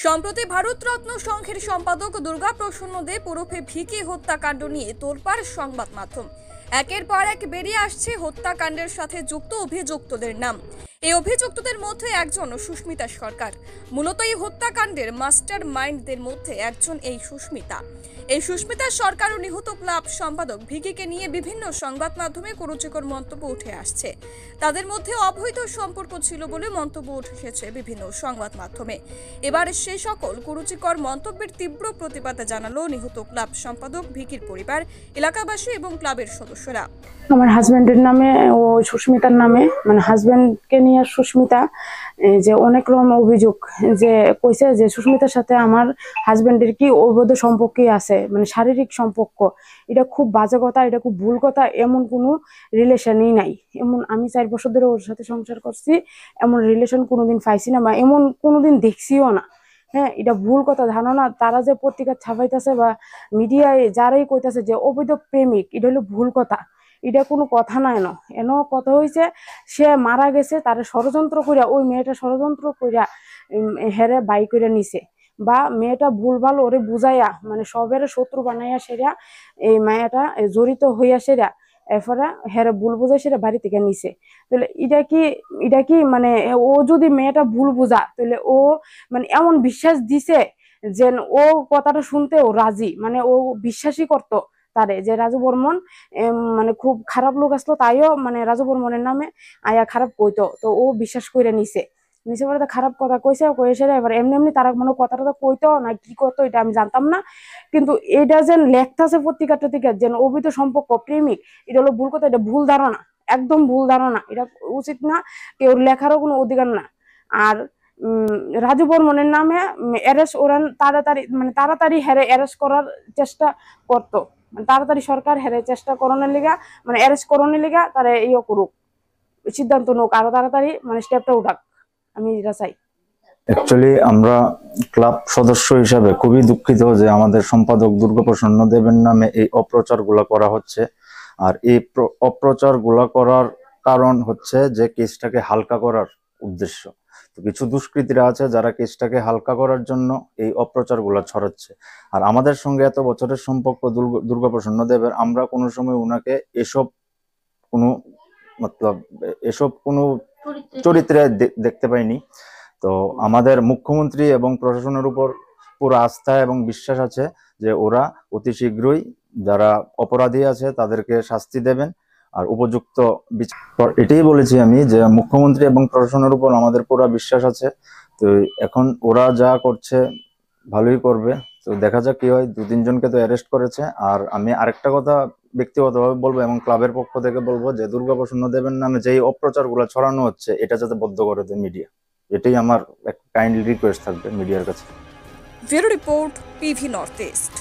সম্প্রতি ভারতরত্ন সংঘের সম্পাদক দুর্গা প্রসন্ন দেব ওরফে ভিকি হত্যাকাণ্ড নিয়ে তোলপাড় সংবাদ মাধ্যম। একের পর এক বেরিয়ে আসছে হত্যাকাণ্ডের সাথে যুক্ত অভিযুক্তদের নাম। এই অভিযুক্তদের মধ্যে একজন সুস্মিতা সরকার। মূলত এই হত্যাকাণ্ডের মাস্টার মাইন্ডদের মধ্যে একজন এই সুস্মিতা। এই সুস্মিতা সরকার ও নিহত ক্লাব সম্পাদক ভিকিকে নিয়ে বিভিন্ন সংবাদ মাধ্যমে কুরুচিকর মন্তব্য উঠে আসছে। তাদের মধ্যে অবৈধ সম্পর্ক ছিল বলে মন্তব্য উঠে এসেছে বিভিন্ন সংবাদ মাধ্যমে। এবার সেই সকল কুরুচিকর মন্তব্যের তীব্র প্রতিবাদ জানালো নিহত ক্লাব সম্পাদক ভিকির পরিবার, এলাকাবাসী এবং ক্লাবের সদস্যরা। আমার হাজবেন্ডের নামে ও সুস্মিতার নামে, মানে হাজবেন্ডকে নিয়ে সুস্মিতা যে অনেক রকম অভিযোগ যে কইছে যে সুস্মিতার সাথে আমার হাজবেন্ডের কি অবৈধ সম্পর্ক আছে, মানে শারীরিক সম্পর্ক। এটা খুব বাজে কথা, এটা খুব ভুল কথা। এমন কোনো রিলেশনই নাই। এমন আমি 4 বছর ধরে ওর সাথে সংসার করছি, এমন রিলেশন কোনোদিন পাইছি না বা এমন কোনোদিন দেখছিও না। হ্যাঁ, এটা ভুল কথা ধারণা। তারা যে পত্রিকা ছাপাইতেছে বা মিডিয়ায় যারাই কইতাছে যে অবৈধ প্রেমিক, এটা হলো ভুল কথা। এটা কোনো কথা নাই। এন কথা হয়েছে সে মারা গেছে, তার ষড়যন্ত্র কইরা ওই মেয়েটা ষড়যন্ত্র কইরা হেরে বাই করে নিছে, বা মেয়েটা ভুলভাল ওরে বুঝাইয়া মানে সবের শত্রু বানাইয়া সেরা এই মেয়েটা জড়িত হইয়া সেরা এরপরে হেরে ভুল বুঝাই সেটা বাড়ি থেকে নিছে। তাহলে এটা কি মানে ও যদি মেয়েটা ভুল বুঝা, তাহলে ও মানে এমন বিশ্বাস দিছে যে ও কথাটা শুনতেও রাজি, মানে ও বিশ্বাসই করতো তারে যে রাজু বর্মন মানে খুব খারাপ লোক আসলো, তাইও মানে রাজু বর্মনের নামে আয়া খারাপ কইতো। তো ও বিশ্বাস করে নিছে পরে খারাপ কথা কইছে এবার এমনি তারা মনে কথাটা তো কইতো না কি করতো এটা আমি জানতাম না, কিন্তু এটা যে লেখতাছে পত্রিকাটা থেকে যে অবৈধ সম্পর্ক প্রেমিক, এটা হলো ভুল কথা। এটা ভুল ধারণা, একদম ভুল ধারণা। এটা উচিত না, কেউ লেখারও কোনো অধিকার না। আর রাজু বর্মনের নামে অ্যারেস্ট ওরান তাড়াতাড়ি হেরে অ্যারেস্ট করার চেষ্টা করতো, তাড়াতাড়ি সরকার হেরে চেষ্টা করানোর লিগা, মানে অ্যারেস্ট করানোর লিগা তারা ইয়ে করুক, সিদ্ধান্ত নোক আরো তাড়াতাড়ি, মানে স্টেপটা উঠাক। আমি এটা চাই। অ্যাকচুয়ালি আমরা ক্লাব সদস্য হিসাবে খুবই দুঃখিত যে আমাদের সম্পাদক দুর্গা প্রসন্ন দেবের নামে এই অপ্রচার গুলা করা হচ্ছে। আর এই অপ্রচার গুলা করার কারণ হচ্ছে যে কেসটাকে হালকা করার উদ্দেশ্য। তো কিছু দুষ্কৃতীরা আছে যারা কেসটাকে হালকা করার জন্য এই অপ্রচার গুলা ছড়াচ্ছে। আর আমাদের সঙ্গে এত বছরের সম্পর্ক দুর্গা প্রসন্ন দেবের, আমরা কোনো সময় উনাকে এসব কোনো চরিত্রে দেখতে পাইনি। তো আমাদের মুখ্যমন্ত্রী এবং প্রশাসনের উপর পুরো আস্থা এবং বিশ্বাস আছে যে ওরা অতি শীঘ্রই যারা অপরাধী আছে তাদেরকে শাস্তি দেবেন আর উপযুক্ত বিচার। এটাই বলেছি আমি যে মুখ্যমন্ত্রী এবং প্রশাসনের উপর আমাদের পুরো বিশ্বাস আছে। তো এখন ওরা যা করছে ভালোই করবে। তো দেখা যাক কি হয়। 2-3 জনকে তো অ্যারেস্ট করেছে। আর আমি আরেকটা কথা ব্যক্তিগতভাবে বলবো এবং ক্লাবের পক্ষ থেকে বলবো যে দুর্গা প্রসন্ন দেবের নামে যেই অপ্রচার গুলো ছড়ানো হচ্ছে এটা যাতে বন্ধ করে দেয় মিডিয়া। এটাই আমার কাইন্ডলি রিকোয়েস্ট থাকবে মিডিয়ার কাছে। Bureau report, PV north east.